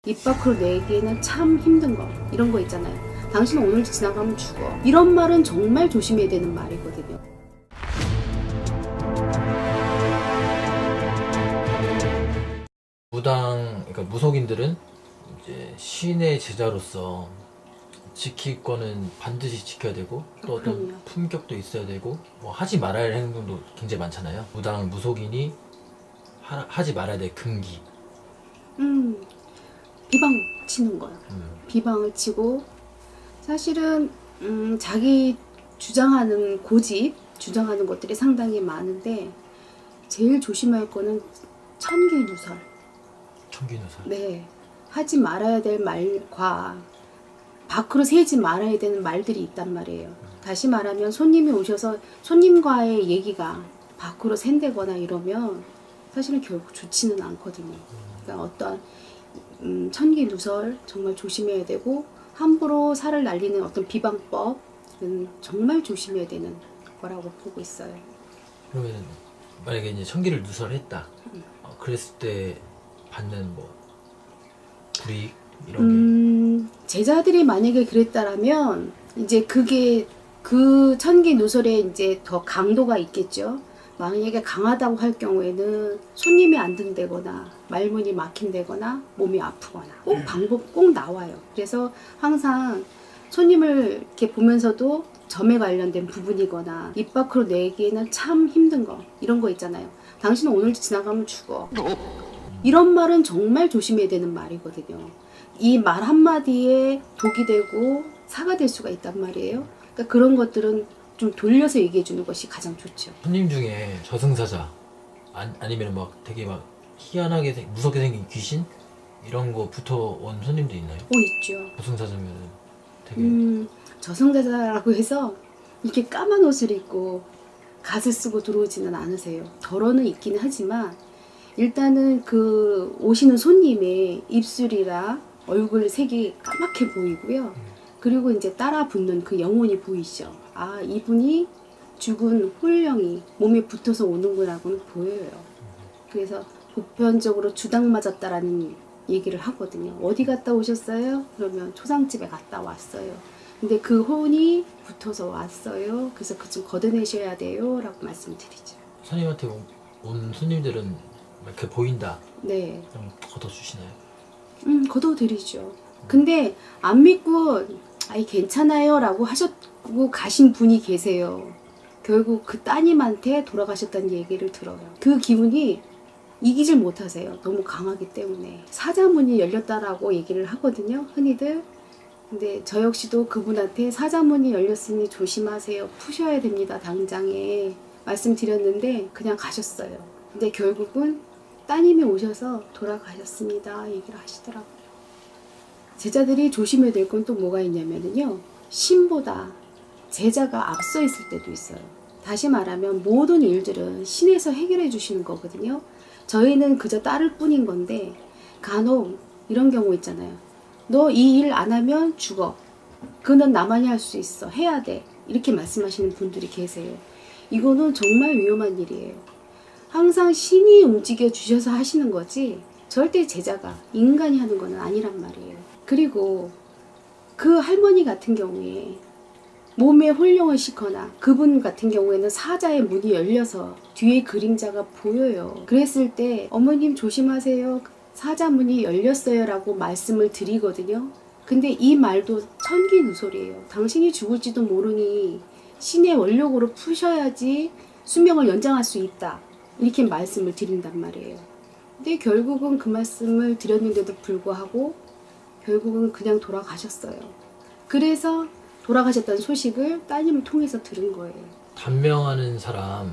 입 밖으로 내기에는 참 힘든 거, 이런 거 있잖아요. 당신은 오늘 지나가면 죽어. 이런 말은 정말 조심해야 되는 말이거든요. 그러니까 무속인들은 이제 신의 제자로서 지킬 거는 반드시 지켜야 되고, 또 어떤 그럼요. 품격도 있어야 되고, 뭐 하지 말아야 할 행동도 굉장히 많잖아요. 무당 무속인이 하지 말아야 될 금기. 비방 치는 거예요. 비방을 치고, 사실은 자기 주장하는 고집, 주장하는 것들이 상당히 많은데 제일 조심할 거는 천기누설. 천기누설. 네, 하지 말아야 될 말과 밖으로 새지 말아야 되는 말들이 있단 말이에요. 다시 말하면 손님이 오셔서 손님과의 얘기가 밖으로 샌다거나 이러면 사실은 결국 좋지는 않거든요. 그러니까 어떤 천기누설 정말 조심해야 되고, 함부로 살을 날리는 어떤 비방법은 정말 조심해야 되는 거라고 보고 있어요. 그러면 만약에 이제 천기를 누설했다. 그랬을 때 받는 뭐 불이익 이런 게. 제자들이 만약에 그랬다라면 이제 그게 그 천기 누설에 이제 더 강도가 있겠죠. 만약에 강하다고 할 경우에는 손님이 안 든다거나 말문이 막힌다거나 몸이 아프거나 꼭 방법 꼭 나와요. 그래서 항상 손님을 이렇게 보면서도 점에 관련된 부분이거나 입 밖으로 내기에는 참 힘든 거, 이런 거 있잖아요. 당신은 오늘 지나가면 죽어. 이런 말은 정말 조심해야 되는 말이거든요. 이 말 한마디에 독이 되고 사가 될 수가 있단 말이에요. 그러니까 그런 것들은 좀 돌려서 얘기해 주는 것이 가장 좋죠. 손님 중에 저승사자 아니면 막 되게 막 희한하게 무섭게 생긴 귀신 이런 거 붙어온 손님도 있나요? 있죠. 저승사자면 되게 저승사자라고 해서 이렇게 까만 옷을 입고 갓을 쓰고 들어오지는 않으세요. 덜어는 있기는 하지만 일단은 그 오시는 손님의 입술이라 얼굴 색이 까맣게 보이고요. 그리고 이제 따라 붙는 그 영혼이 보이죠. 아, 이분이 죽은 홀령이 몸에 붙어서 오는구나고는 보여요. 그래서 보편적으로 주당 맞았다라는 얘기를 하거든요. 어디 갔다 오셨어요? 그러면 초상집에 갔다 왔어요. 근데 그 혼이 붙어서 왔어요. 그래서 그 좀 걷어내셔야 돼요. 라고 말씀드리죠. 손님한테 온 손님들은 이렇게 보인다. 네. 그럼 걷어주시나요? 걷어드리죠. 근데 안 믿고 아이 괜찮아요 라고 하셨고 가신 분이 계세요. 결국 그 따님한테 돌아가셨다는 얘기를 들어요. 그 기운이 이기질 못하세요. 너무 강하기 때문에. 사자문이 열렸다라고 얘기를 하거든요, 흔히들. 근데 저 역시도 그분한테 사자문이 열렸으니 조심하세요, 푸셔야 됩니다, 당장에 말씀드렸는데 그냥 가셨어요. 근데 결국은 따님이 오셔서 돌아가셨습니다 얘기를 하시더라고요. 제자들이 조심해야 될 건 또 뭐가 있냐면요, 신보다 제자가 앞서 있을 때도 있어요. 다시 말하면 모든 일들은 신에서 해결해 주시는 거거든요. 저희는 그저 따를 뿐인 건데 간혹 이런 경우 있잖아요. 너 이 일 안 하면 죽어. 그는 나만이 할 수 있어. 해야 돼. 이렇게 말씀하시는 분들이 계세요. 이거는 정말 위험한 일이에요. 항상 신이 움직여 주셔서 하시는 거지 절대 제자가 인간이 하는 건 아니란 말이에요. 그리고 그 할머니 같은 경우에 몸에 홀령을 싣거나 그분 같은 경우에는 사자의 문이 열려서 뒤에 그림자가 보여요. 그랬을 때 어머님 조심하세요. 사자 문이 열렸어요 라고 말씀을 드리거든요. 근데 이 말도 천기누설이에요. 당신이 죽을지도 모르니 신의 원력으로 푸셔야지 수명을 연장할 수 있다. 이렇게 말씀을 드린단 말이에요. 근데 결국은 그 말씀을 드렸는데도 불구하고 결국은 그냥 돌아가셨어요. 그래서 돌아가셨다는 소식을 따님을 통해서 들은 거예요. 단명하는 사람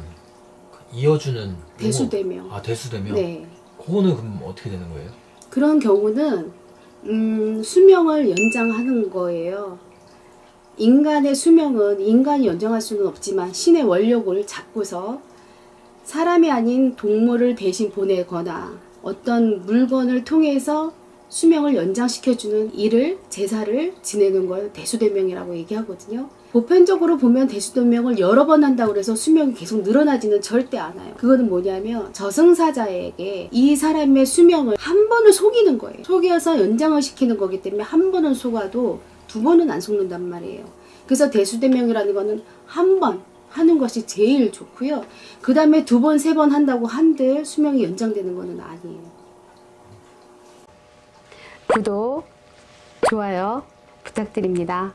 이어주는 대수대명. 아, 대수대명. 네. 그거는 그럼 어떻게 되는 거예요? 그런 경우는 수명을 연장하는 거예요. 인간의 수명은 인간이 연장할 수는 없지만 신의 원력을 잡고서 사람이 아닌 동물을 대신 보내거나 어떤 물건을 통해서 수명을 연장시켜주는 일을, 제사를 지내는 걸 대수대명이라고 얘기하거든요. 보편적으로 보면 대수도명을 여러 번 한다고 해서 수명이 계속 늘어나지는 절대 않아요. 그거는 뭐냐면 저승사자에게 이 사람의 수명을 한 번을 속이는 거예요. 속여서 연장을 시키는 거기 때문에 한 번은 속아도 두 번은 안 속는단 말이에요. 그래서 대수대명이라는 거는 한 번 하는 것이 제일 좋고요. 그 다음에 두 번, 세 번 한다고 한들 수명이 연장되는 거는 아니에요. 구독, 좋아요 부탁드립니다.